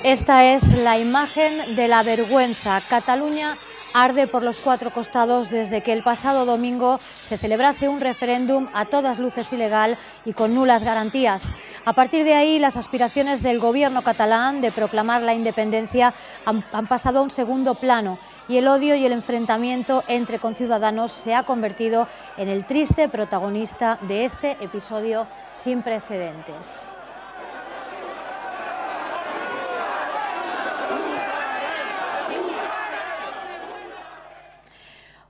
Esta es la imagen de la vergüenza. Cataluña arde por los cuatro costados desde que el pasado domingo se celebrase un referéndum a todas luces ilegal y con nulas garantías. A partir de ahí, las aspiraciones del gobierno catalán de proclamar la independencia han pasado a un segundo plano y el odio y el enfrentamiento entre conciudadanos se ha convertido en el triste protagonista de este episodio sin precedentes.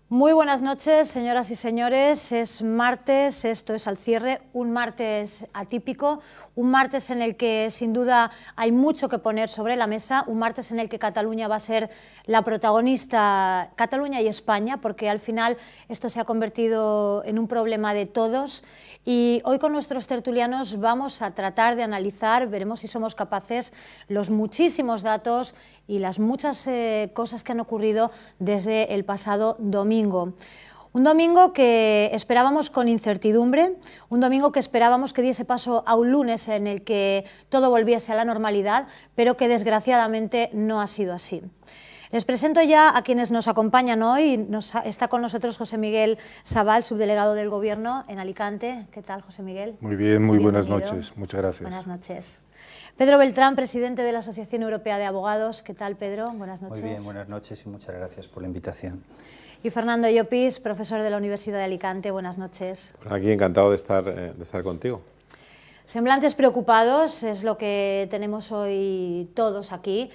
Muy buenas noches, señoras y señores. Es martes, esto es Al Cierre, un martes atípico, un martes en el que sin duda hay mucho que poner sobre la mesa, un martes en el que Cataluña va a ser la protagonista, Cataluña y España, porque al final esto se ha convertido en un problema de todos. Y hoy con nuestros tertulianos vamos a tratar de analizar, veremos si somos capaces, los muchísimos datos y las muchas cosas que han ocurrido desde el pasado domingo. Un domingo que esperábamos con incertidumbre, un domingo que esperábamos que diese paso a un lunes en el que todo volviese a la normalidad, pero que desgraciadamente no ha sido así. Les presento ya a quienes nos acompañan hoy. Está con nosotros José Miguel Sabal, subdelegado del Gobierno en Alicante. ¿Qué tal, José Miguel? Muy bien, muy buenas noches. Muchas gracias. Buenas noches. Pedro Beltrán, presidente de la Asociación Europea de Abogados. ¿Qué tal, Pedro? Buenas noches. Muy bien, buenas noches y muchas gracias por la invitación. Y Fernando Llopis, profesor de la Universidad de Alicante. Buenas noches. Aquí encantado de estar contigo. Semblantes preocupados es lo que tenemos hoy todos aquí.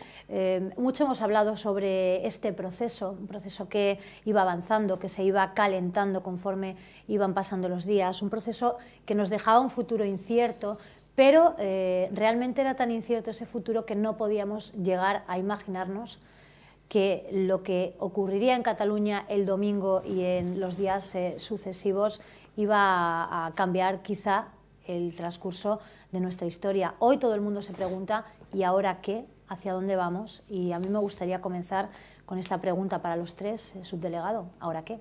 Mucho hemos hablado sobre este proceso, un proceso que iba avanzando, que se iba calentando conforme iban pasando los días, un proceso que nos dejaba un futuro incierto, pero realmente era tan incierto ese futuro que no podíamos llegar a imaginarnos que lo que ocurriría en Cataluña el domingo y en los días sucesivos iba a cambiar quizá el transcurso de nuestra historia. Hoy todo el mundo se pregunta, ¿y ahora qué? ¿Hacia dónde vamos? Y a mí me gustaría comenzar con esta pregunta para los tres, subdelegado, ¿ahora qué?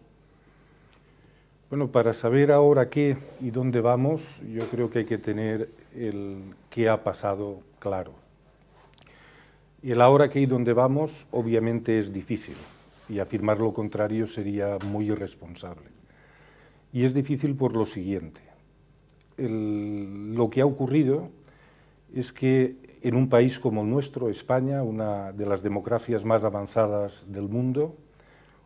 Bueno, para saber ahora qué y dónde vamos, yo creo que hay que tener el qué ha pasado claro. Y el ahora qué y dónde vamos, obviamente es difícil, y afirmar lo contrario sería muy irresponsable. Y es difícil por lo siguiente. Lo que ha ocurrido es que en un país como el nuestro, España, una de las democracias más avanzadas del mundo,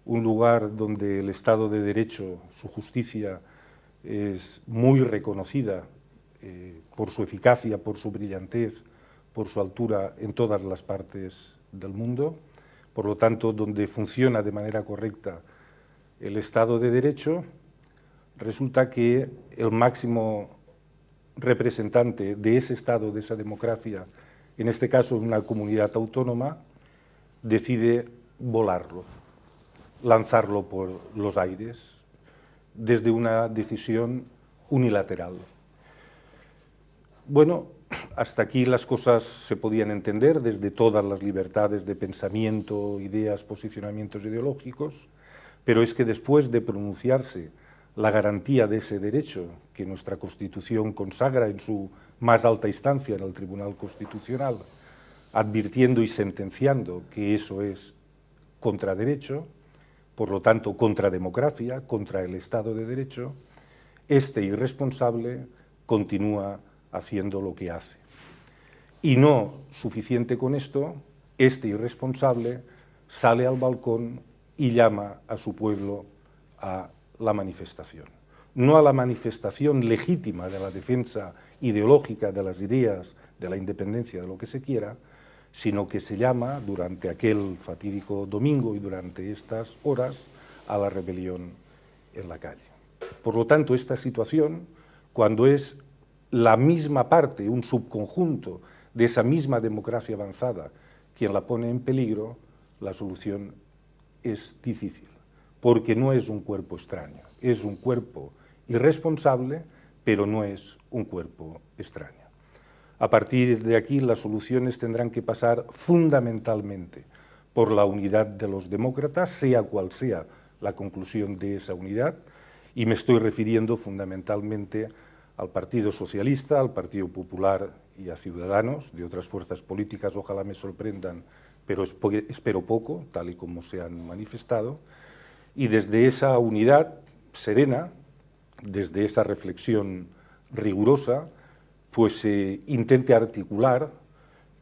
un lugar donde el Estado de Derecho, su justicia, es muy reconocida por su eficacia, por su brillantez, por su altura en todas las partes del mundo, por lo tanto, donde funciona de manera correcta el Estado de Derecho, resulta que el máximo representante de ese Estado, de esa democracia, en este caso una comunidad autónoma, decide volarlo, lanzarlo por los aires, desde una decisión unilateral. Bueno, hasta aquí las cosas se podían entender desde todas las libertades de pensamiento, ideas, posicionamientos ideológicos, pero es que después de pronunciarse la garantía de ese derecho que nuestra Constitución consagra en su más alta instancia, en el Tribunal Constitucional, advirtiendo y sentenciando que eso es contraderecho, por lo tanto contra democracia, contra el Estado de Derecho, este irresponsable continúa haciendo lo que hace. Y no suficiente con esto, este irresponsable sale al balcón y llama a su pueblo a la manifestación. No a la manifestación legítima de la defensa ideológica de las ideas, de la independencia, de lo que se quiera, sino que se llama, durante aquel fatídico domingo y durante estas horas, a la rebelión en la calle. Por lo tanto, esta situación, cuando es la misma parte, un subconjunto de esa misma democracia avanzada, quien la pone en peligro, la solución es difícil, porque no es un cuerpo extraño, es un cuerpo irresponsable pero no es un cuerpo extraño. A partir de aquí, las soluciones tendrán que pasar fundamentalmente por la unidad de los demócratas, sea cual sea la conclusión de esa unidad, y me estoy refiriendo fundamentalmente al Partido Socialista, al Partido Popular y a Ciudadanos. De otras fuerzas políticas ojalá me sorprendan, pero espero poco, tal y como se han manifestado, y desde esa unidad serena, desde esa reflexión rigurosa, pues se intente articular,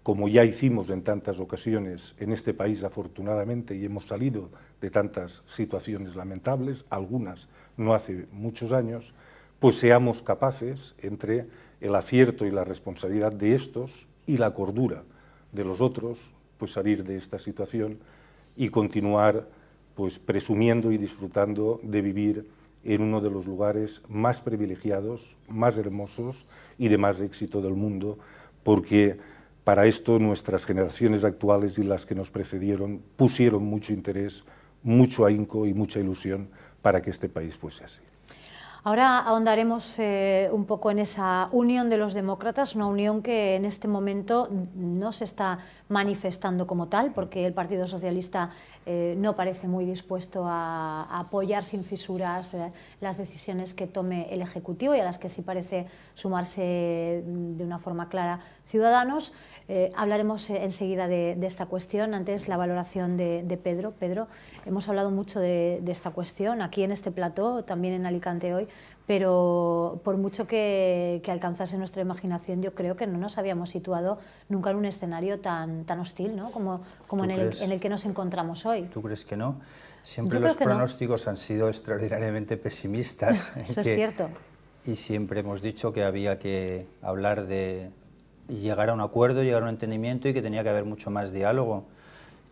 como ya hicimos en tantas ocasiones en este país afortunadamente, y hemos salido de tantas situaciones lamentables, algunas no hace muchos años, pues seamos capaces, entre el acierto y la responsabilidad de estos y la cordura de los otros, pues salir de esta situación y continuar pues presumiendo y disfrutando de vivir en uno de los lugares más privilegiados, más hermosos y de más éxito del mundo, porque para esto nuestras generaciones actuales y las que nos precedieron pusieron mucho interés, mucho ahínco y mucha ilusión para que este país fuese así. Ahora ahondaremos un poco en esa unión de los demócratas, una unión que en este momento no se está manifestando como tal, porque el Partido Socialista no parece muy dispuesto a apoyar sin fisuras las decisiones que tome el Ejecutivo y a las que sí parece sumarse de una forma clara Ciudadanos. Hablaremos enseguida de esta cuestión. Antes, la valoración de Pedro. Pedro, hemos hablado mucho de esta cuestión aquí en este plató, también en Alicante hoy, pero por mucho que alcanzase nuestra imaginación, yo creo que no nos habíamos situado nunca en un escenario tan hostil, ¿no? como en el que nos encontramos hoy. ¿Tú crees que no? Siempre los pronósticos han sido extraordinariamente pesimistas. Eso es cierto. Y siempre hemos dicho que había que hablar de llegar a un acuerdo, llegar a un entendimiento y que tenía que haber mucho más diálogo.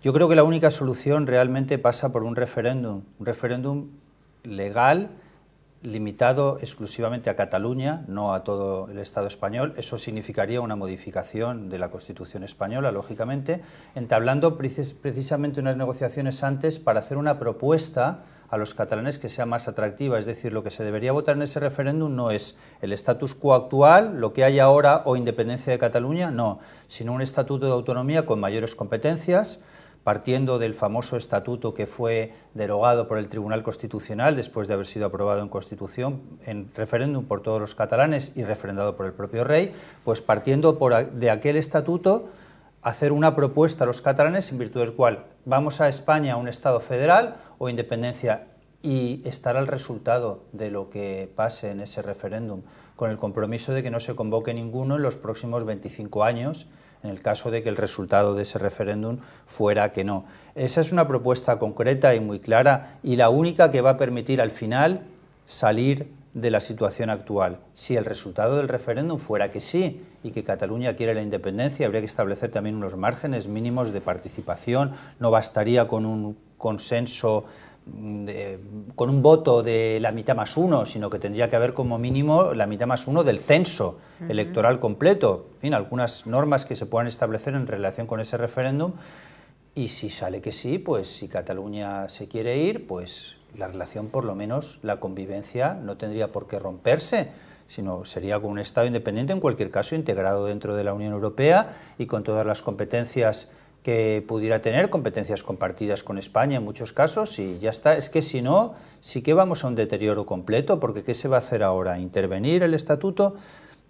Yo creo que la única solución realmente pasa por un referéndum legal, limitado exclusivamente a Cataluña, no a todo el Estado español. Eso significaría una modificación de la Constitución española, lógicamente, entablando precisamente unas negociaciones antes para hacer una propuesta a los catalanes que sea más atractiva. Es decir, lo que se debería votar en ese referéndum no es el status quo actual, lo que hay ahora, o independencia de Cataluña, no, sino un estatuto de autonomía con mayores competencias, partiendo del famoso estatuto que fue derogado por el Tribunal Constitucional después de haber sido aprobado en Constitución, en referéndum por todos los catalanes y refrendado por el propio rey, pues partiendo de aquel estatuto, hacer una propuesta a los catalanes en virtud del cual vamos a España a un Estado federal o independencia, y estará el resultado de lo que pase en ese referéndum, con el compromiso de que no se convoque ninguno en los próximos 25 años, en el caso de que el resultado de ese referéndum fuera que no. Esa es una propuesta concreta y muy clara, y la única que va a permitir al final salir de la situación actual. Si el resultado del referéndum fuera que sí y que Cataluña quiere la independencia, habría que establecer también unos márgenes mínimos de participación. No bastaría con un consenso, con un voto de la mitad más uno, sino que tendría que haber como mínimo la mitad más uno del censo electoral completo. En fin, algunas normas que se puedan establecer en relación con ese referéndum, y si sale que sí, pues si Cataluña se quiere ir, pues la relación, por lo menos la convivencia, no tendría por qué romperse, sino sería con un Estado independiente, en cualquier caso integrado dentro de la Unión Europea y con todas las competencias que pudiera tener, competencias compartidas con España en muchos casos, y ya está. Es que si no, sí que vamos a un deterioro completo, porque ¿qué se va a hacer ahora? ¿Intervenir el estatuto?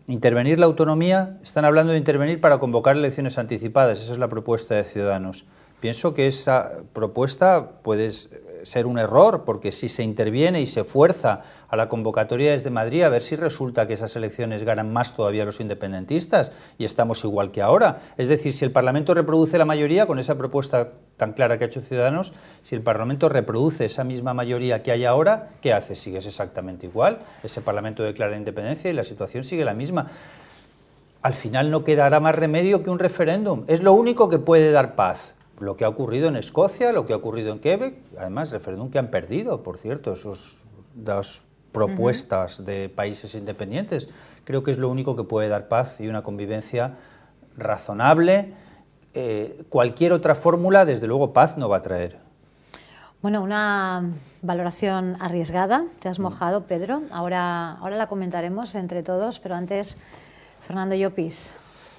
¿Intervenir la autonomía? Están hablando de intervenir para convocar elecciones anticipadas, esa es la propuesta de Ciudadanos. Pienso que esa propuesta puede ser un error, porque si se interviene y se fuerza a la convocatoria desde Madrid, a ver si resulta que esas elecciones ganan más todavía los independentistas y estamos igual que ahora. Es decir, si el Parlamento reproduce la mayoría, con esa propuesta tan clara que ha hecho Ciudadanos, si el Parlamento reproduce esa misma mayoría que hay ahora, ¿qué hace? Sigues exactamente igual, ese Parlamento declara la independencia y la situación sigue la misma. Al final no quedará más remedio que un referéndum, es lo único que puede dar paz. Lo que ha ocurrido en Escocia, lo que ha ocurrido en Quebec, además referéndum que han perdido, por cierto, esos dos propuestas de países independientes, creo que es lo único que puede dar paz y una convivencia razonable. Cualquier otra fórmula, desde luego, paz no va a traer. Bueno, una valoración arriesgada, te has mojado, Pedro, ahora la comentaremos entre todos, pero antes, Fernando Llopis,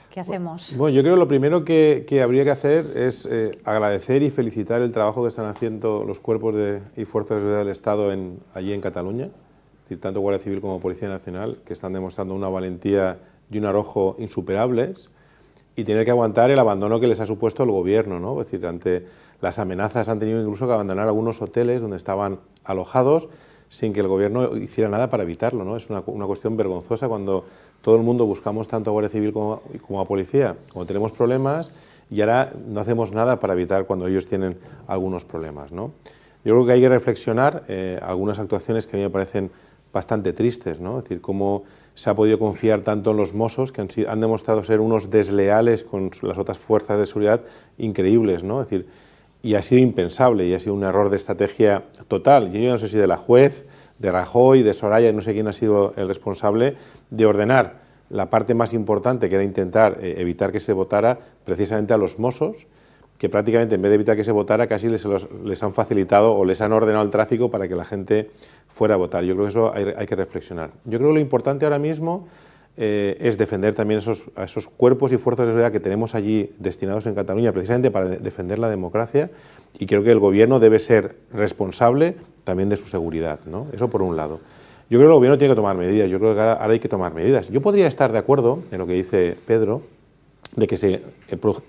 ¿qué hacemos? Bueno, yo creo que lo primero que habría que hacer es agradecer y felicitar el trabajo que están haciendo los cuerpos y fuerzas de seguridad del Estado allí en Cataluña, es decir, tanto Guardia Civil como Policía Nacional, que están demostrando una valentía y un arrojo insuperables, y tener que aguantar el abandono que les ha supuesto el gobierno, ¿no? Es decir, ante las amenazas han tenido incluso que abandonar algunos hoteles donde estaban alojados sin que el gobierno hiciera nada para evitarlo, ¿no? Es una cuestión vergonzosa cuando todo el mundo buscamos tanto a Guardia Civil como a Policía, cuando tenemos problemas, y ahora no hacemos nada para evitar cuando ellos tienen algunos problemas, ¿no? Yo creo que hay que reflexionar algunas actuaciones que a mí me parecen bastante tristes, ¿no? Es decir, cómo se ha podido confiar tanto en los Mossos, que han demostrado ser unos desleales con las otras fuerzas de seguridad increíbles, ¿no? Es decir, y ha sido impensable y ha sido un error de estrategia total. Yo no sé si de la juez, de Rajoy, de Soraya, no sé quién ha sido el responsable de ordenar la parte más importante, que era intentar evitar que se votara precisamente a los Mossos, que prácticamente en vez de evitar que se votara casi les han facilitado o les han ordenado el tráfico para que la gente fuera a votar. Yo creo que eso hay que reflexionar. Yo creo que lo importante ahora mismo es defender también a esos cuerpos y fuerzas de seguridad que tenemos allí destinados en Cataluña precisamente para defender la democracia, y creo que el gobierno debe ser responsable también de su seguridad, ¿no? Eso por un lado. Yo creo que el gobierno tiene que tomar medidas, yo creo que ahora hay que tomar medidas. Yo podría estar de acuerdo en lo que dice Pedro, de que se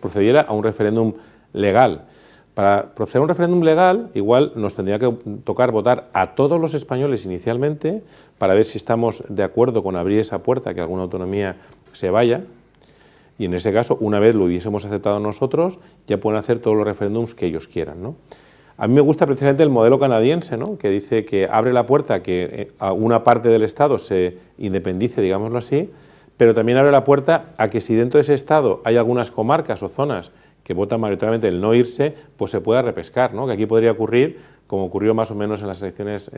procediera a un referéndum legal. Para proceder a un referéndum legal, igual nos tendría que tocar votar a todos los españoles inicialmente para ver si estamos de acuerdo con abrir esa puerta, que alguna autonomía se vaya, y en ese caso, una vez lo hubiésemos aceptado nosotros, ya pueden hacer todos los referéndums que ellos quieran, ¿no? A mí me gusta precisamente el modelo canadiense, ¿no? Que dice que abre la puerta a que una parte del Estado se independice, digámoslo así, pero también abre la puerta a que si dentro de ese Estado hay algunas comarcas o zonas que votan mayoritariamente el no irse, pues se pueda repescar, ¿no? Que aquí podría ocurrir, como ocurrió más o menos en las elecciones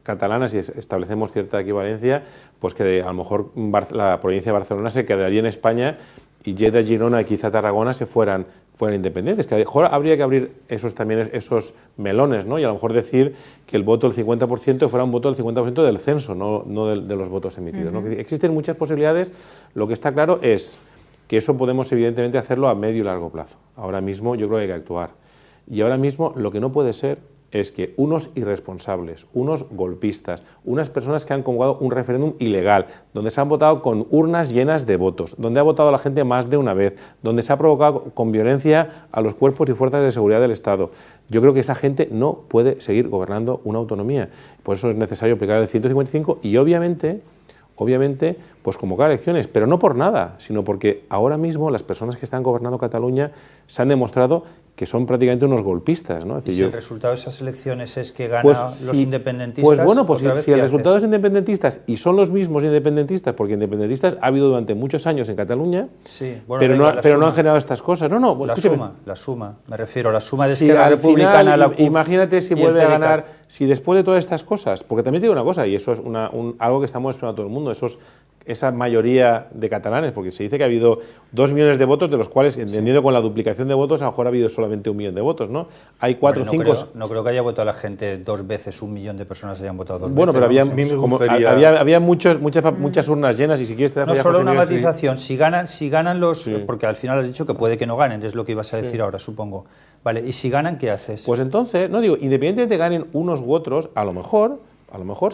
catalanas, y establecemos cierta equivalencia, pues que a lo mejor la provincia de Barcelona se quedaría en España y Lleida, Girona y quizá Tarragona se fueran independientes, que a lo mejor habría que abrir también esos melones, ¿no? Y a lo mejor decir que el voto del 50% fuera un voto del 50% del censo, no de los votos emitidos, ¿no? Existen muchas posibilidades, lo que está claro es que eso podemos evidentemente hacerlo a medio y largo plazo. Ahora mismo yo creo que hay que actuar. Y ahora mismo lo que no puede ser es que unos irresponsables, unos golpistas, unas personas que han convocado un referéndum ilegal, donde se han votado con urnas llenas de votos, donde ha votado la gente más de una vez, donde se ha provocado con violencia a los cuerpos y fuerzas de seguridad del Estado. Yo creo que esa gente no puede seguir gobernando una autonomía. Por eso es necesario aplicar el 155 y obviamente, pues convocar elecciones, pero no por nada, sino porque ahora mismo las personas que están gobernando Cataluña se han demostrado que son prácticamente unos golpistas, ¿no? Es decir, ¿Y si el resultado de esas elecciones es que ganan los independentistas? Pues bueno, pues si el resultado es independentistas y son los mismos independentistas, porque independentistas ha habido durante muchos años en Cataluña, sí, bueno, pero no han generado estas cosas. No, la suma, me refiero, la suma de Esquerra Republicana, la CUP. Imagínate si vuelve a ganar, si después de todas estas cosas, porque también te digo una cosa, y eso es algo que estamos esperando todo el mundo, esa mayoría de catalanes, porque se dice que ha habido 2 millones de votos, de los cuales, entendiendo con la duplicación de votos, a lo mejor ha habido solamente 1 millón de votos, ¿no? Hay 4 o 5... No creo que haya votado la gente 2 veces, 1 millón de personas hayan votado 2 bueno, veces. Bueno, pero había muchas urnas llenas, y si quieres te no, solo una matización, si ganan los... Sí. Porque al final has dicho que puede que no ganen, es lo que ibas a decir ahora, supongo. Vale, ¿y si ganan, qué haces? Pues entonces, independientemente de que ganen unos u otros, a lo mejor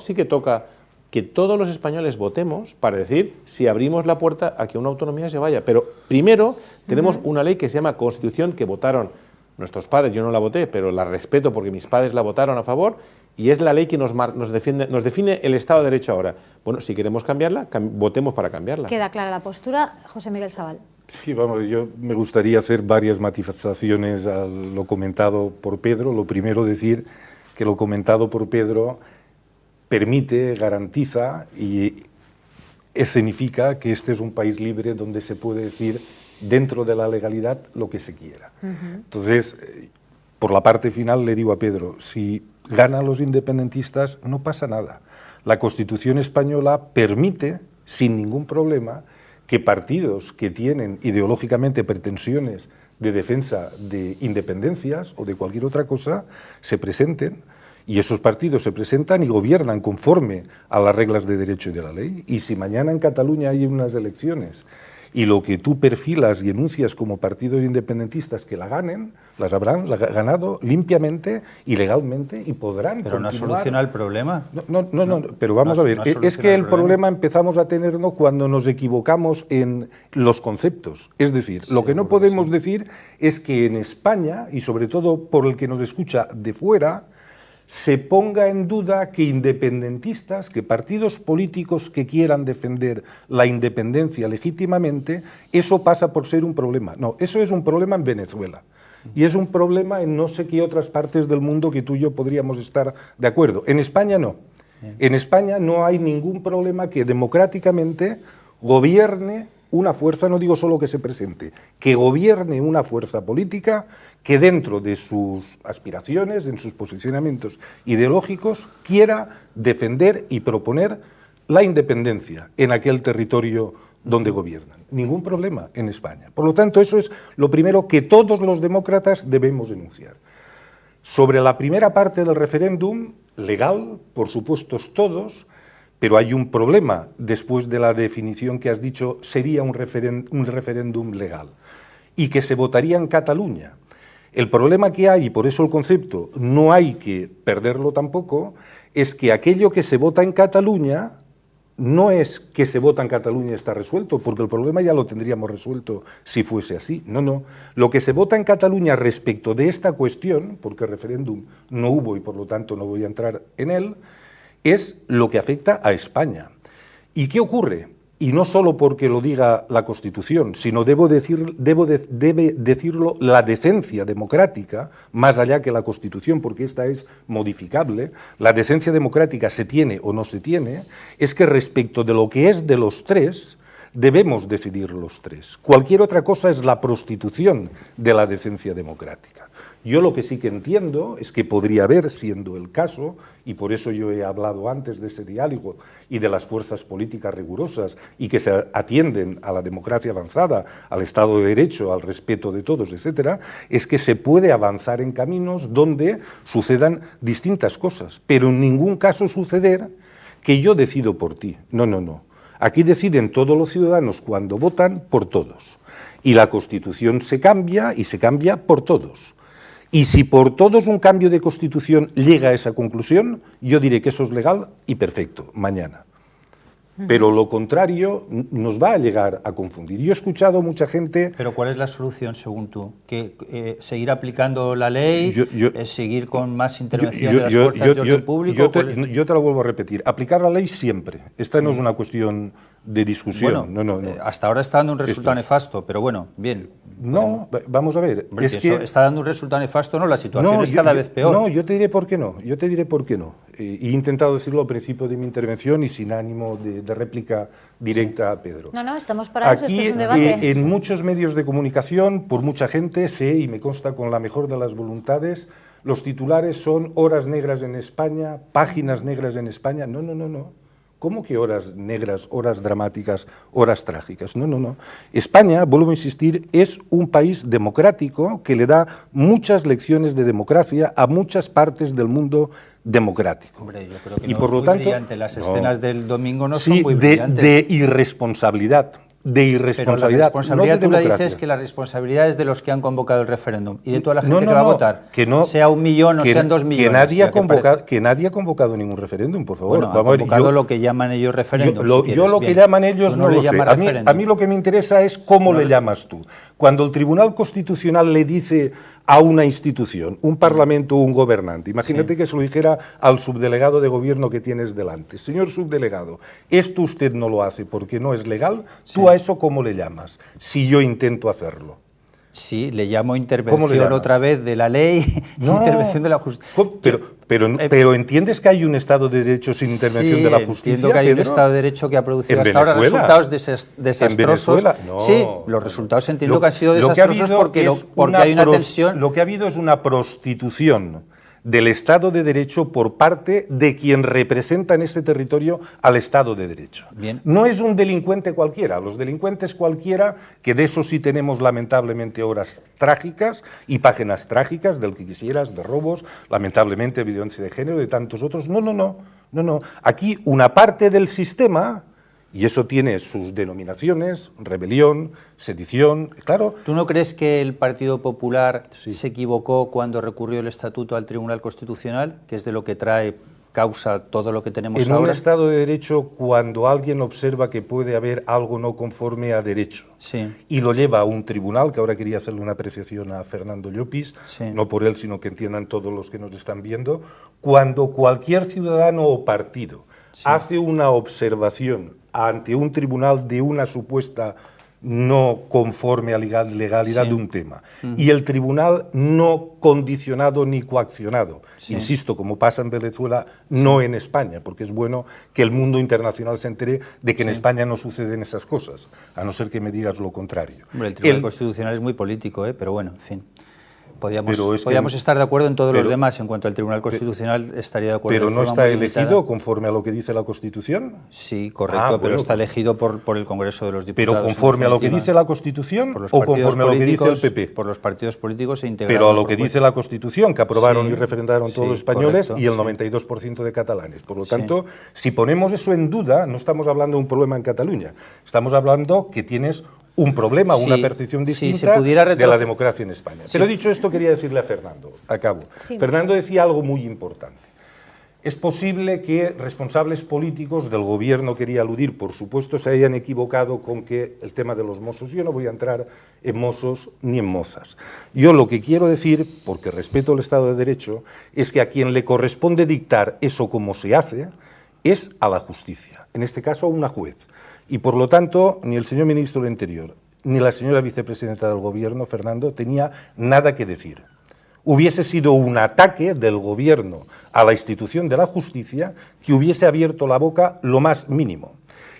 sí que toca que todos los españoles votemos para decir si abrimos la puerta a que una autonomía se vaya. Pero primero tenemos una ley que se llama Constitución, que votaron nuestros padres, yo no la voté, pero la respeto porque mis padres la votaron a favor, y es la ley que nos define el Estado de Derecho ahora. Bueno, si queremos cambiarla, votemos para cambiarla. Queda clara la postura. José Miguel Sabal. Sí, vamos, yo me gustaría hacer varias matizaciones a lo comentado por Pedro. Lo primero, decir que lo comentado por Pedro permite, garantiza y escenifica que este es un país libre donde se puede decir dentro de la legalidad lo que se quiera. Entonces, por la parte final le digo a Pedro, si ganan los independentistas no pasa nada. La Constitución española permite, sin ningún problema, que partidos que tienen ideológicamente pretensiones de defensa de independencias o de cualquier otra cosa se presenten, y esos partidos se presentan y gobiernan conforme a las reglas de derecho y de la ley. Y si mañana en Cataluña hay unas elecciones y lo que tú perfilas y enuncias como partidos independentistas que la ganen, las habrán ganado limpiamente y legalmente y podrán Pero continuar. no soluciona el problema. No, pero vamos a ver, es que el problema empezamos a tenerlo cuando nos equivocamos en los conceptos. Es decir, lo que no podemos decir es que en España, y sobre todo por el que nos escucha de fuera, se ponga en duda que independentistas, que partidos políticos que quieran defender la independencia legítimamente, eso pasa por ser un problema. No, eso es un problema en Venezuela. Y es un problema en no sé qué otras partes del mundo que tú y yo podríamos estar de acuerdo. En España no. En España no hay ningún problema que democráticamente gobierne una fuerza, no digo solo que se presente, que gobierne una fuerza política que dentro de sus aspiraciones, en sus posicionamientos ideológicos, quiera defender y proponer la independencia en aquel territorio donde gobiernan. Ningún problema en España. Por lo tanto, eso es lo primero que todos los demócratas debemos denunciar. Sobre la primera parte del referéndum, legal, por supuesto todos, pero hay un problema, después de la definición que has dicho, sería un referéndum legal, y que se votaría en Cataluña. El problema que hay, y por eso el concepto no hay que perderlo tampoco, es que aquello que se vota en Cataluña no es que se vota en Cataluña y está resuelto, porque el problema ya lo tendríamos resuelto si fuese así. No, no. Lo que se vota en Cataluña respecto de esta cuestión, porque referéndum no hubo y por lo tanto no voy a entrar en él, es lo que afecta a España. ¿Y qué ocurre? Y no solo porque lo diga la Constitución, sino debe decirlo la decencia democrática, más allá que la Constitución, porque esta es modificable, la decencia democrática se tiene o no se tiene, es que respecto de lo que es de los tres, debemos decidir los tres. Cualquier otra cosa es la prostitución de la decencia democrática. Yo lo que sí que entiendo es que podría haber, siendo el caso, y por eso yo he hablado antes de ese diálogo y de las fuerzas políticas rigurosas y que se atienden a la democracia avanzada, al Estado de Derecho, al respeto de todos, etcétera, es que se puede avanzar en caminos donde sucedan distintas cosas, pero en ningún caso suceder que yo decido por ti. No, no, no. Aquí deciden todos los ciudadanos cuando votan por todos. Y la Constitución se cambia y se cambia por todos. Y si por todos un cambio de Constitución llega a esa conclusión, yo diré que eso es legal y perfecto, mañana. Pero lo contrario nos va a llegar a confundir. Yo he escuchado mucha gente... Pero ¿cuál es la solución según tú? ¿Que seguir aplicando la ley? ¿Seguir con más intervención de las fuerzas de orden público? Yo te lo vuelvo a repetir. Aplicar la ley siempre. Esta no es una cuestión de discusión. Bueno, no. Hasta ahora está dando un resultado nefasto, pero bueno, bien. No, vamos a ver. Hombre, es que está dando un resultado nefasto, ¿no? La situación es cada vez peor. No, yo te diré por qué no. He intentado decirlo al principio de mi intervención y sin ánimo de réplica directa a Pedro. No, estamos para eso, esto es un debate. En muchos medios de comunicación, por mucha gente, sé y me consta con la mejor de las voluntades, los titulares son horas negras en España, páginas negras en España. No. ¿Cómo que horas negras, horas dramáticas, horas trágicas? No. España, vuelvo a insistir, es un país democrático que le da muchas lecciones de democracia a muchas partes del mundo democrático. Hombre, yo creo que no es muy brillante. Las escenas del domingo no son muy brillantes. De irresponsabilidad. Pero la responsabilidad, tú le dices que la responsabilidad es de los que han convocado el referéndum y de toda la gente que va a votar, sea 1 millón o sean 2 millones. Que nadie ha convocado ningún referéndum, por favor. Bueno, han convocado lo que llaman ellos referéndum. Yo lo que llaman ellos no lo sé. A mí lo que me interesa es cómo le llamas tú. Cuando el Tribunal Constitucional le dice a una institución, un parlamento o un gobernante, imagínate que se lo dijera al subdelegado de gobierno que tienes delante: señor subdelegado, esto usted no lo hace porque no es legal, ¿tú a eso cómo le llamas? Si yo intento hacerlo. Sí, le llamo intervención otra vez de la ley, intervención de la justicia. Pero ¿entiendes que hay un Estado de Derecho sin intervención de la justicia? Entiendo que hay un Estado de Derecho que ha producido hasta ahora resultados desastrosos. Sí, los resultados entiendo que han sido desastrosos porque hay una tensión. Lo que ha habido es una prostitución del Estado de Derecho por parte de quien representa en ese territorio al Estado de Derecho. Bien. No es un delincuente cualquiera. Los delincuentes cualquiera, que de eso sí tenemos lamentablemente horas trágicas y páginas trágicas, del que quisieras, de robos, lamentablemente violencia de género, de tantos otros. No. Aquí una parte del sistema, y eso tiene sus denominaciones, rebelión, sedición, claro. ¿Tú no crees que el Partido Popular se equivocó cuando recurrió el Estatuto al Tribunal Constitucional, que es de lo que trae causa todo lo que tenemos en ahora? un Estado de Derecho, cuando alguien observa que puede haber algo no conforme a derecho y lo lleva a un tribunal, que ahora quería hacerle una apreciación a Fernando Llopis, no por él, sino que entiendan todos los que nos están viendo, cuando cualquier ciudadano o partido hace una observación ante un tribunal de una supuesta no conforme a legalidad de un tema, y el tribunal no condicionado ni coaccionado, insisto, como pasa en Venezuela, no en España, porque es bueno que el mundo internacional se entere de que en España no suceden esas cosas, a no ser que me digas lo contrario. Hombre, el Tribunal Constitucional es muy político, pero bueno, en fin. Podríamos estar de acuerdo en todos los demás. En cuanto al Tribunal Constitucional, estaría de acuerdo. ¿Pero no está elegido conforme a lo que dice la Constitución? Sí, correcto, pero está elegido por el Congreso de los Diputados. ¿Pero conforme a lo que dice la Constitución o conforme a lo que dice el PP? Por los partidos políticos e integrados. Pero a lo que dice la Constitución, que aprobaron y referendaron todos los españoles, y el 92% de catalanes. Por lo tanto, si ponemos eso en duda, no estamos hablando de un problema en Cataluña, estamos hablando que tienes un problema, una percepción distinta de la democracia en España. Pero dicho esto, quería decirle a Fernando, acabo. Fernando decía algo muy importante. Es posible que responsables políticos del gobierno, quería aludir, por supuesto, se hayan equivocado con que el tema de los mozos, yo no voy a entrar en mozos ni en mozas. Yo lo que quiero decir, porque respeto el Estado de Derecho, es que a quien le corresponde dictar eso como se hace, es a la justicia, en este caso a una juez. Y por lo tanto, ni el señor ministro del Interior, ni la señora vicepresidenta del Gobierno, Fernando, tenía nada que decir. Hubiese sido un ataque del Gobierno a la institución de la justicia que hubiese abierto la boca lo más mínimo.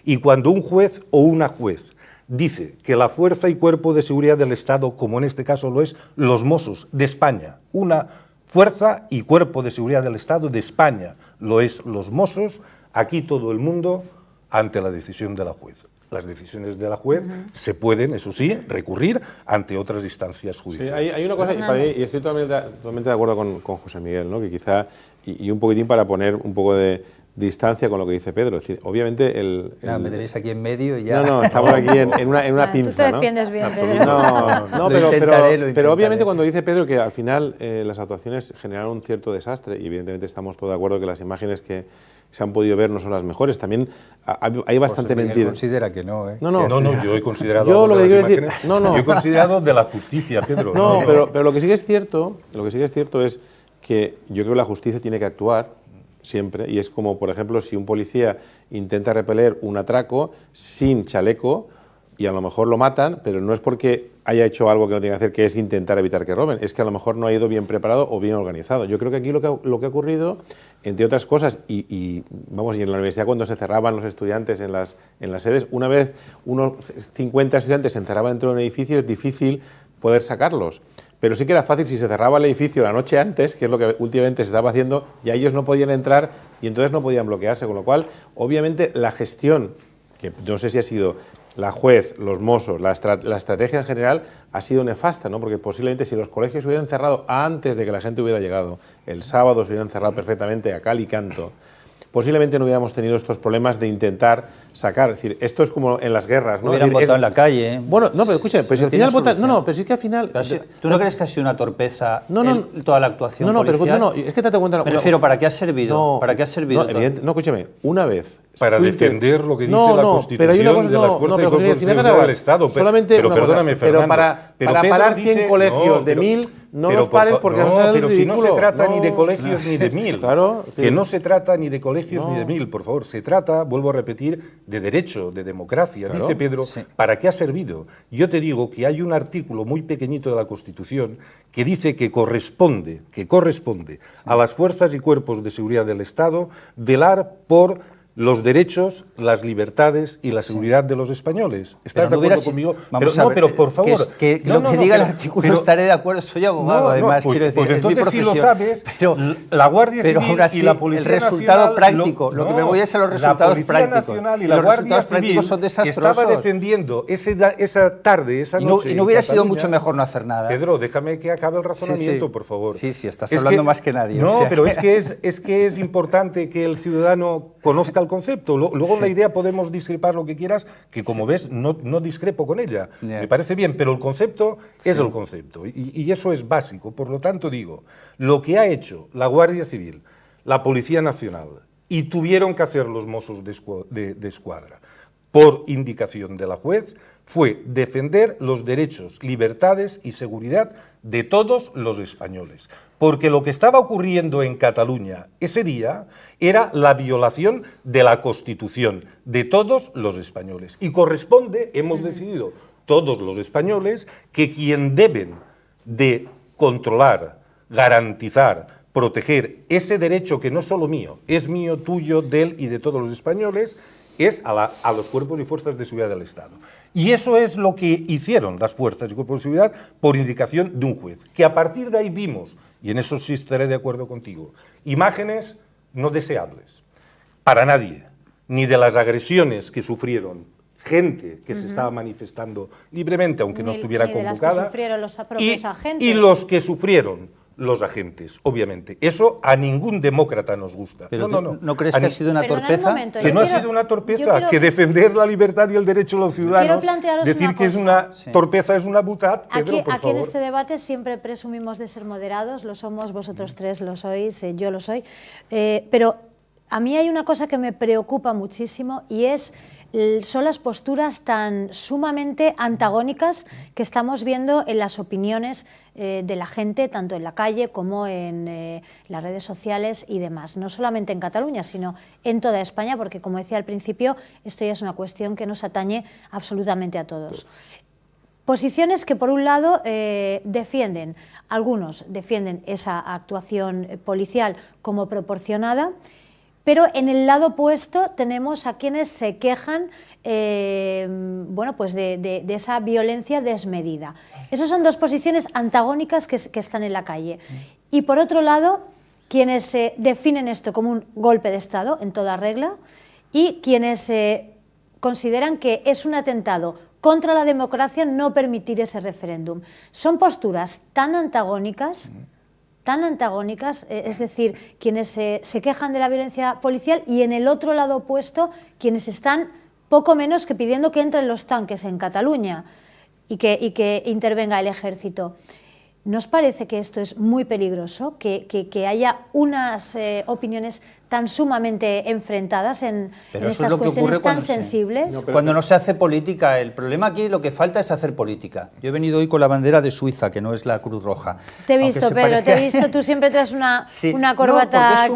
Y cuando un juez o una juez dice que la fuerza y cuerpo de seguridad del Estado, como en este caso lo es los Mossos de España, una fuerza y cuerpo de seguridad del Estado de España lo es los Mossos, aquí todo el mundo ante la decisión de la juez. Las decisiones de la juez se pueden, eso sí, recurrir ante otras instancias judiciales. Sí, hay una cosa, y estoy totalmente de acuerdo con José Miguel, ¿no? Que quizá, y un poquitín para poner un poco de distancia con lo que dice Pedro. Es decir, obviamente me tenéis aquí en medio y ya. No, estamos aquí en una pinza. Tú te defiendes bien, Pedro. Pero obviamente cuando dice Pedro que al final las actuaciones generaron un cierto desastre, y evidentemente estamos todos de acuerdo que las imágenes que se han podido ver no son las mejores. También hay bastante mentira. Considera que no, ¿eh? No, yo he considerado. Yo he considerado de la justicia, Pedro. Pero lo que sí que es cierto, es que yo creo que la justicia tiene que actuar siempre, y es como, por ejemplo, si un policía intenta repeler un atraco sin chaleco y a lo mejor lo matan, pero no es porque haya hecho algo que no tiene que hacer, que es intentar evitar que roben, es que a lo mejor no ha ido bien preparado o bien organizado. Yo creo que aquí lo que ha ocurrido, entre otras cosas, y en la universidad cuando se cerraban los estudiantes en las sedes, una vez unos 50 estudiantes se encerraban dentro de un edificio, es difícil poder sacarlos. Pero sí que era fácil si se cerraba el edificio la noche antes, que es lo que últimamente se estaba haciendo, y a ellos no podían entrar y entonces no podían bloquearse, con lo cual, obviamente, la gestión, que no sé si ha sido la juez, los Mossos, la estrategia en general ha sido nefasta, ¿no? Porque posiblemente si los colegios hubieran cerrado antes de que la gente hubiera llegado, el sábado se hubieran cerrado perfectamente a cal y canto, posiblemente no hubiéramos tenido estos problemas de intentar sacar. Es decir, esto es como en las guerras, ¿no? Hubieran votado en la calle, ¿eh? Bueno, no, pero escuchen, pues al final votan. No, pero sí que al final. ¿Tú no crees que ha sido una torpeza toda la actuación policial? No, es que te cuenta. Me refiero, ¿para qué ha servido? ¿Para qué ha servido? No, escúchame, una vez. Para defender lo que dice la Constitución de las fuerzas y cuerpos de seguridad del Estado. Solamente pero perdóname, Fernando. Pero para parar 100 colegios de 1000, no los pares porque no sale pero si no se trata ni de colegios ni de 1000. Claro. Que no se trata ni de colegios ni de 1000, por favor. Se trata, vuelvo a repetir, de derecho, de democracia. Claro. Dice Pedro, ¿para qué ha servido? Yo te digo que hay un artículo muy pequeñito de la Constitución que dice que corresponde a las fuerzas y cuerpos de seguridad del Estado velar por los derechos, las libertades y la seguridad de los españoles. ¿Estás de acuerdo conmigo? Vamos a ver, pero por favor... lo que diga el artículo estaré de acuerdo, soy abogado, además, quiero decir, pues entonces es mi profesión. si lo sabes, pero, la Guardia Civil pero aún así, y la Policía el resultado Nacional, práctico, lo que me voy es a los resultados prácticos. La Policía Nacional y la los Guardia resultados prácticos Civil son desastrosos. estaba defendiendo esa tarde, esa noche... Y no hubiera sido mucho mejor no hacer nada. Pedro, déjame que acabe el razonamiento, por favor. Sí, estás hablando más que nadie. No, o sea, pero es que es importante que el ciudadano conozca el concepto. Luego en la idea podemos discrepar lo que quieras, que como ves no discrepo con ella. Me parece bien, pero el concepto es el concepto y eso es básico. Por lo tanto digo, lo que ha hecho la Guardia Civil, la Policía Nacional y tuvieron que hacer los Mossos de Escuadra por indicación de la juez fue defender los derechos, libertades y seguridad de todos los españoles. Porque lo que estaba ocurriendo en Cataluña ese día era la violación de la Constitución de todos los españoles. Y corresponde, hemos decidido todos los españoles, que quien deben de controlar, garantizar, proteger ese derecho que no es solo mío, es mío, tuyo, de él y de todos los españoles, es a los cuerpos y fuerzas de seguridad del Estado. Y eso es lo que hicieron las fuerzas y cuerpos de seguridad por indicación de un juez. Que a partir de ahí vimos, y en eso sí estaré de acuerdo contigo, imágenes no deseables para nadie, ni de las agresiones que sufrieron gente que se estaba manifestando libremente, aunque no estuviera convocada, de las que sufrieron los propios agentes. Y los que sufrieron los agentes, obviamente. Eso a ningún demócrata nos gusta. Pero ¿no crees que ha sido una torpeza? Momento, que no ha sido una torpeza, que defender la libertad y el derecho de los ciudadanos, decir que es una torpeza es una butad. Aquí en este debate siempre presumimos de ser moderados, lo somos, vosotros tres lo sois, yo lo soy, pero a mí hay una cosa que me preocupa muchísimo y son las posturas tan sumamente antagónicas que estamos viendo en las opiniones de la gente, tanto en la calle como en las redes sociales y demás. No solamente en Cataluña, sino en toda España, porque como decía al principio, esto ya es una cuestión que nos atañe absolutamente a todos. Posiciones que por un lado algunos defienden esa actuación policial como proporcionada, pero en el lado opuesto tenemos a quienes se quejan bueno, pues de esa violencia desmedida. Esas son dos posiciones antagónicas que están en la calle. Y por otro lado, quienes definen esto como un golpe de Estado en toda regla y quienes consideran que es un atentado contra la democracia no permitir ese referéndum. Son posturas tan antagónicas, es decir, quienes se quejan de la violencia policial y en el otro lado opuesto, quienes están poco menos que pidiendo que entren los tanques en Cataluña y que intervenga el ejército. ¿Nos parece que esto es muy peligroso, que haya unas opiniones tan sumamente enfrentadas en estas cuestiones tan sensibles? Cuando no se hace política, el problema aquí lo que falta es hacer política. Yo he venido hoy con la bandera de Suiza, que no es la Cruz Roja. Te he visto, Pedro, te he visto, tú siempre traes una corbata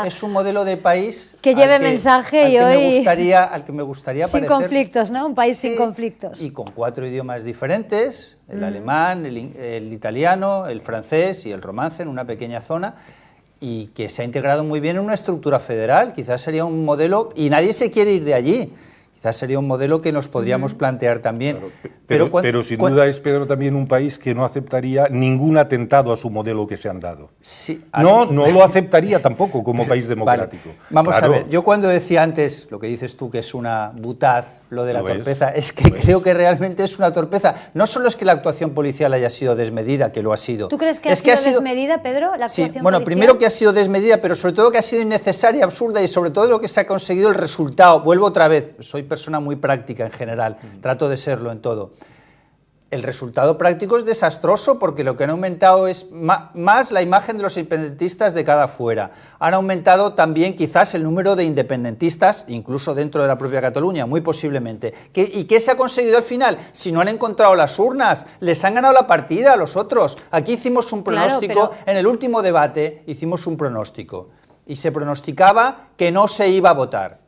es un modelo de país que lleve mensaje y hoy al que me gustaría sin parecer, conflictos, ¿no? Un país sin conflictos. Y con 4 idiomas diferentes, el alemán, el italiano, el francés y el romance en una pequeña zona, y que se ha integrado muy bien en una estructura federal. Quizás sería un modelo, y nadie se quiere ir de allí, quizás sería un modelo que nos podríamos plantear también. Claro, pero sin duda es, Pedro, también un país que no aceptaría ningún atentado a su modelo que se han dado. Sí, no lo aceptaría tampoco como país democrático. Vale. Vamos a ver, yo cuando decía antes, lo que dices tú, que es una butaz, lo de la torpeza, es que creo que realmente es una torpeza. No solo es que la actuación policial haya sido desmedida, que lo ha sido. ¿Tú crees que ha sido desmedida, Pedro, la actuación policial? Bueno, primero que ha sido desmedida, pero sobre todo que ha sido innecesaria, absurda, y sobre todo lo que se ha conseguido el resultado. Vuelvo otra vez, soy persona muy práctica en general, trato de serlo en todo. El resultado práctico es desastroso porque lo que han aumentado es más la imagen de los independentistas de cada fuera. Han aumentado también quizás el número de independentistas, incluso dentro de la propia Cataluña, muy posiblemente. ¿Y qué se ha conseguido al final? Si no han encontrado las urnas, les han ganado la partida a los otros. Aquí hicimos un pronóstico, en el último debate hicimos un pronóstico y se pronosticaba que no se iba a votar.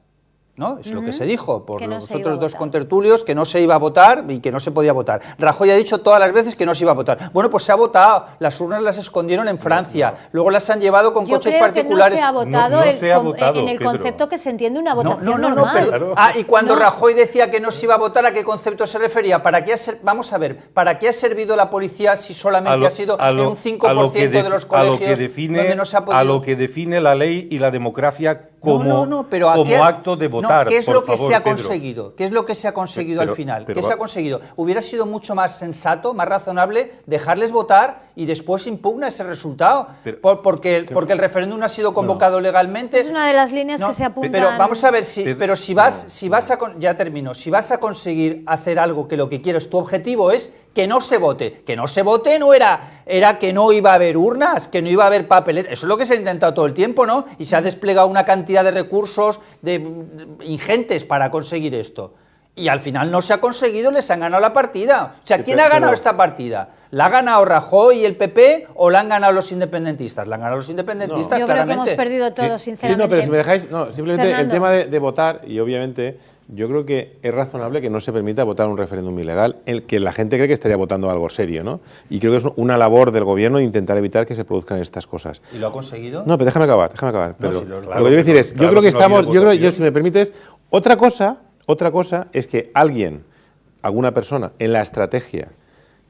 ¿no? Es lo que se dijo por no los se iba otros a dos votar. contertulios, que no se iba a votar y que no se podía votar. Rajoy ha dicho todas las veces que no se iba a votar. Bueno, pues se ha votado. Las urnas las escondieron en Francia. Luego las han llevado con coches particulares. Yo creo que no se ha votado, No se ha votado, en el Pedro. concepto que se entiende una votación No, normal. pero, Claro. y cuando No. Rajoy decía que no se iba a votar, ¿a qué concepto se refería? ¿Para qué vamos a ver, ¿para qué ha servido la policía si solamente ha sido en un 5% de los colegios donde no se ha podido? A lo que define la ley y la democracia como, pero ¿a qué? como acto de votar. ¿Qué es por lo que favor, se ha Pedro. conseguido? ¿Qué es lo que se ha conseguido Pero- al final? pero ¿Qué va- se ha conseguido? Hubiera sido mucho más sensato, más razonable dejarles votar y después impugna ese resultado, Pero- porque el referéndum no ha sido convocado legalmente. Es una de las líneas No, que se apuntan. Pero vamos a ver si, Pedro, pero si vas a ya termino, si vas a conseguir hacer algo que lo que quieres, tu objetivo es que no se vote. Que no se vote no era que no iba a haber urnas, que no iba a haber papeletas. Eso es lo que se ha intentado todo el tiempo, ¿no? Y se ha desplegado una cantidad de recursos ingentes para conseguir esto. Y al final no se ha conseguido, les han ganado la partida. O sea, ¿quién ha ganado esta partida? ¿La ha ganado Rajoy y el PP o la han ganado los independentistas? La han ganado los independentistas, Yo creo que claramente. hemos perdido todo, Sí, sinceramente. no, pero si me dejáis, simplemente Fernando. el tema de votar, y obviamente yo creo que es razonable que no se permita votar un referéndum ilegal, el que la gente cree que estaría votando algo serio, ¿no? Y creo que es una labor del gobierno de intentar evitar que se produzcan estas cosas. ¿Y lo ha conseguido? No, pero déjame acabar, Pedro. sí, Lo que claro, quiero decir es, claro yo creo que que no ha habido estamos, votación. si me permites, otra cosa es que alguna persona en la estrategia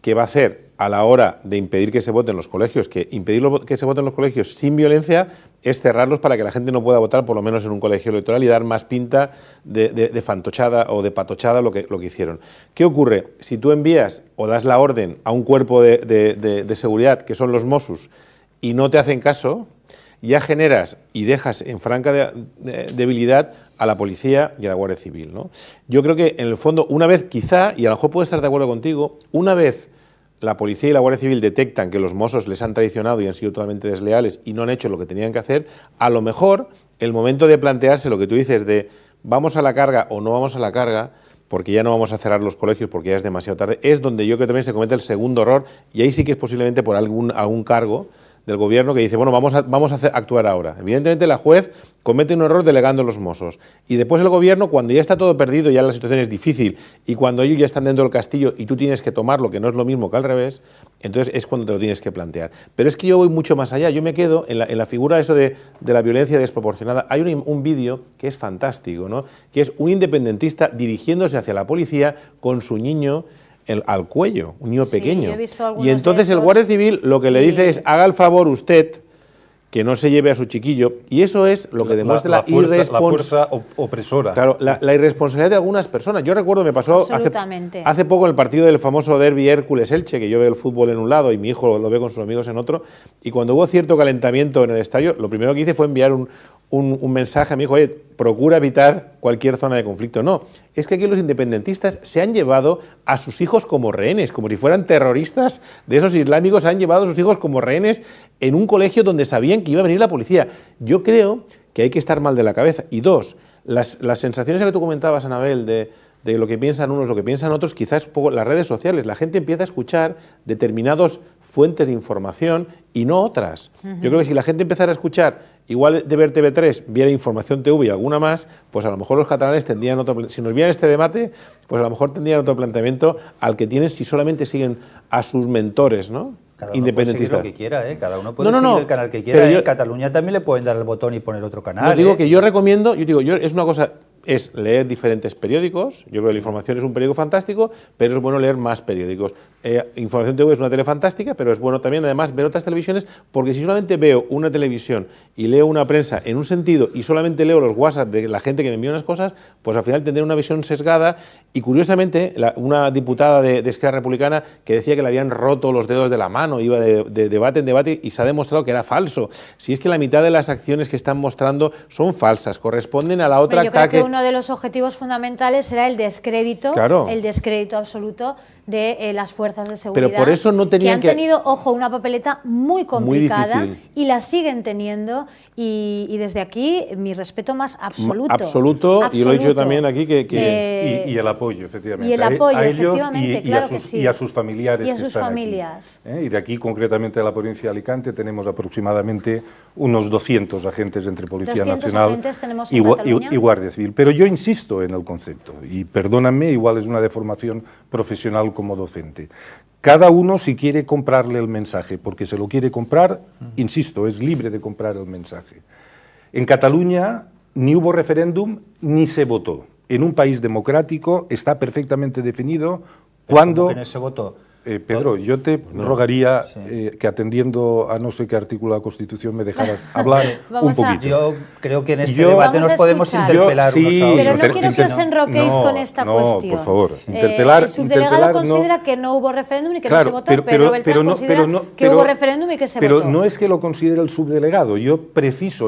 que va a hacer a la hora de impedir que se vote en los colegios, que impedir que se vote en los colegios sin violencia es cerrarlos para que la gente no pueda votar, por lo menos en un colegio electoral, y dar más pinta de fantochada o de patochada lo que hicieron. ¿Qué ocurre? Si tú envías o das la orden a un cuerpo de seguridad, que son los Mossos, y no te hacen caso, ya generas y dejas en franca debilidad a la policía y a la Guardia Civil, ¿no? Yo creo que en el fondo, una vez quizá, y a lo mejor puedo estar de acuerdo contigo, una vez la policía y la Guardia Civil detectan que los Mossos les han traicionado y han sido totalmente desleales y no han hecho lo que tenían que hacer, a lo mejor el momento de plantearse lo que tú dices de vamos a la carga o no vamos a la carga, porque ya no vamos a cerrar los colegios porque ya es demasiado tarde, es donde yo creo que también se comete el segundo error, y ahí sí que es posiblemente por algún cargo del gobierno que dice, bueno, vamos a actuar ahora. Evidentemente la juez comete un error delegando los Mossos, y después el gobierno, cuando ya está todo perdido, ya la situación es difícil, y cuando ellos ya están dentro del castillo y tú tienes que tomarlo, que no es lo mismo que al revés, entonces es cuando te lo tienes que plantear. Pero es que yo voy mucho más allá, yo me quedo en la figura eso de la violencia desproporcionada. Hay un vídeo que es fantástico, ¿no? Que es un independentista dirigiéndose hacia la policía con su niño al cuello, un niño Sí, pequeño. yo he visto algunos Y entonces de el esos. Guardia Civil lo que le dice es, haga el favor usted que no se lleve a su chiquillo, y eso es lo que demuestra la fuerza opresora. Claro, la irresponsabilidad de algunas personas. Yo recuerdo, me pasó Absolutamente. hace poco en el partido del famoso derbi Hércules-Elche, que yo veo el fútbol en un lado y mi hijo lo ve con sus amigos en otro, y cuando hubo cierto calentamiento en el estadio, lo primero que hice fue enviar un mensaje a mi hijo, oye, procura evitar cualquier zona de conflicto. No, es que aquí los independentistas se han llevado a sus hijos como rehenes, como si fueran terroristas de esos islámicos, han llevado a sus hijos como rehenes en un colegio donde sabían que iba a venir la policía. Yo creo que hay que estar mal de la cabeza. Y dos, las sensaciones que tú comentabas, Anabel, de lo que piensan unos, lo que piensan otros, quizás poco las redes sociales. La gente empieza a escuchar determinados fuentes de información y no otras. Yo creo que si la gente empezara a escuchar, igual de ver TV3, viera Información TV y alguna más, pues a lo mejor los catalanes tendrían otro... Si nos vieran este debate, pues a lo mejor tendrían otro planteamiento al que tienen si solamente siguen a sus mentores, ¿no? Cada uno Independentistas. puede seguir lo que quiera, ¿eh? Cada uno puede No, seguir el canal que quiera. pero yo- En Cataluña también le pueden dar el botón y poner otro canal. No, digo ¿eh? que yo recomiendo, es una cosa, es leer diferentes periódicos. Yo creo que La Información es un periódico fantástico, pero es bueno leer más periódicos. Información TV es una tele fantástica, pero es bueno también además ver otras televisiones, porque si solamente veo una televisión y leo una prensa en un sentido y solamente leo los WhatsApp de la gente que me envía unas cosas, pues al final tendré una visión sesgada. Y curiosamente, una diputada de Esquerra Republicana que decía que le habían roto los dedos de la mano, iba de debate en debate, y se ha demostrado que era falso. Si es que la mitad de las acciones que están mostrando son falsas, corresponden a la otra Yo creo ataque. que uno de los objetivos fundamentales será el descrédito, Claro. el descrédito absoluto de las fuerzas de seguridad. Pero por eso no tenían que han tenido, ojo, una papeleta muy complicada difícil. y la siguen teniendo, y desde aquí mi respeto más absoluto. Absoluto, y lo he dicho también aquí Y el apoyo, efectivamente. Y el apoyo, a ellos efectivamente, claro que sí. Y a sus familiares. Y a que sus están aquí, familias. ¿eh? Y de aquí, concretamente, de la provincia de Alicante, tenemos aproximadamente unos 200 agentes entre Policía 200 Nacional agentes tenemos en Cataluña. y Guardia Civil. Pero yo insisto en el concepto, y perdóname, igual es una deformación profesional como docente. Cada uno, si quiere comprarle el mensaje, porque se lo quiere comprar, insisto, es libre de comprar el mensaje. En Cataluña ni hubo referéndum ni se votó. En un país democrático está perfectamente definido cuándo... ¿Cómo que no se votó? Pedro, yo te rogaría que atendiendo a no sé qué artículo de la Constitución me dejaras hablar un poquito. Yo creo que en este debate nos podemos interpelar unos a otros. Pero no quiero que os enroquéis con esta cuestión. Por favor, interpelar... el subdelegado considera que no hubo referéndum y que no se votó, Pedro Beltrán considera que hubo referéndum y que se votó. Pero no es que lo considere el subdelegado, yo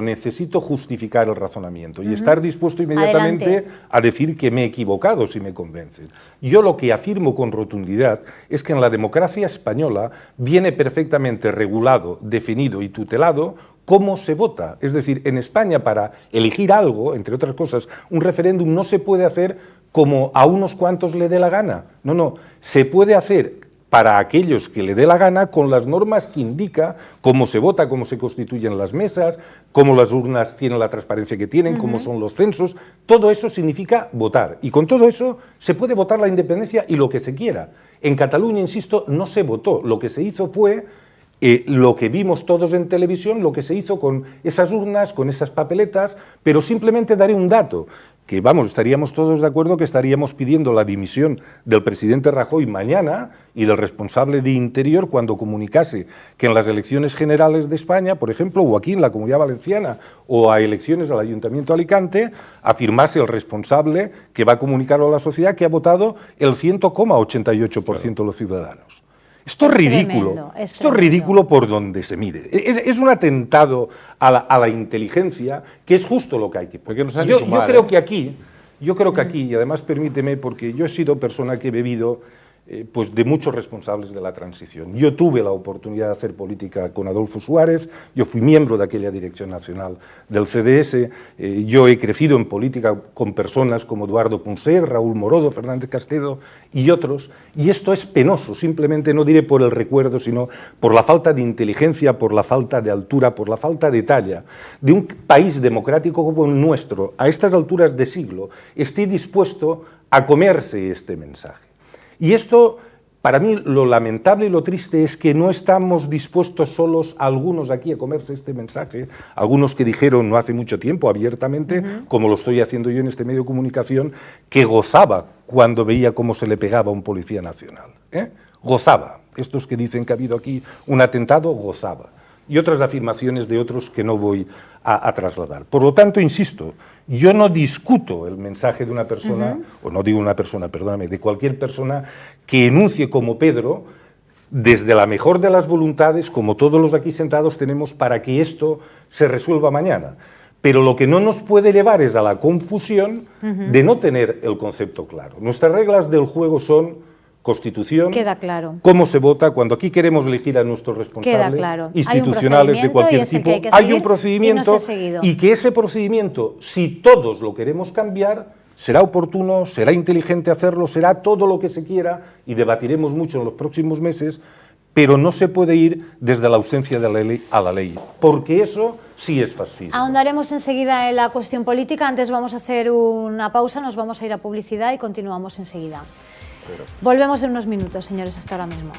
necesito justificar el razonamiento y estar dispuesto inmediatamente a decir que me he equivocado si me convencen. Yo lo que afirmo con rotundidad es que en la democracia española viene perfectamente regulado, definido y tutelado cómo se vota. Es decir, en España para elegir algo, entre otras cosas, un referéndum no se puede hacer como a unos cuantos le dé la gana. No, se puede hacer para aquellos que le dé la gana con las normas que indica cómo se vota, cómo se constituyen las mesas, cómo las urnas tienen la transparencia que tienen, cómo son los censos. Todo eso significa votar. Y con todo eso se puede votar la independencia y lo que se quiera. En Cataluña, insisto, no se votó. Lo que se hizo fue lo que vimos todos en televisión, lo que se hizo con esas urnas, con esas papeletas, pero simplemente daré un dato. Que vamos, estaríamos todos de acuerdo que estaríamos pidiendo la dimisión del presidente Rajoy mañana y del responsable de Interior cuando comunicase que en las elecciones generales de España, por ejemplo, o aquí en la Comunidad Valenciana, o a elecciones al Ayuntamiento de Alicante, afirmase el responsable que va a comunicarlo a la sociedad que ha votado el 100,88% de los ciudadanos. Esto es ridículo, tremendo, esto es ridículo por donde se mire. Es un atentado a la inteligencia, que es justo lo que hay que poner. Yo creo que aquí, y además permíteme, porque yo he sido persona que he bebido pues de muchos responsables de la transición. Yo tuve la oportunidad de hacer política con Adolfo Suárez, yo fui miembro de aquella dirección nacional del CDS, yo he crecido en política con personas como Eduardo Punset, Raúl Morodo, Fernández Castedo y otros, y esto es penoso, simplemente no diré por el recuerdo, sino por la falta de inteligencia, por la falta de altura, por la falta de talla de un país democrático como el nuestro, a estas alturas de siglo, esté dispuesto a comerse este mensaje. Y esto, para mí, lo lamentable y lo triste es que no estamos dispuestos solos, algunos aquí, a comerse este mensaje, algunos que dijeron no hace mucho tiempo abiertamente, como lo estoy haciendo yo en este medio de comunicación, que gozaba cuando veía cómo se le pegaba a un policía nacional. Gozaba. Estos que dicen que ha habido aquí un atentado, gozaba. Y otras afirmaciones de otros que no voy a trasladar. Por lo tanto, insisto, yo no discuto el mensaje de una persona, o no digo una persona, perdóname, de cualquier persona que enuncie como Pedro, desde la mejor de las voluntades, como todos los aquí sentados tenemos, para que esto se resuelva mañana. Pero lo que no nos puede llevar es a la confusión de no tener el concepto claro. Nuestras reglas del juego son Constitución, queda claro. Cómo se vota, cuando aquí queremos elegir a nuestros responsables institucionales de cualquier tipo, hay un procedimiento y que ese procedimiento, si todos lo queremos cambiar, será oportuno, será inteligente hacerlo, será todo lo que se quiera y debatiremos mucho en los próximos meses, pero no se puede ir desde la ausencia de la ley a la ley, porque eso sí es fascismo. Ahondaremos enseguida en la cuestión política, antes vamos a hacer una pausa, nos vamos a ir a publicidad y continuamos enseguida. Volvemos en unos minutos, señores, hasta ahora mismo.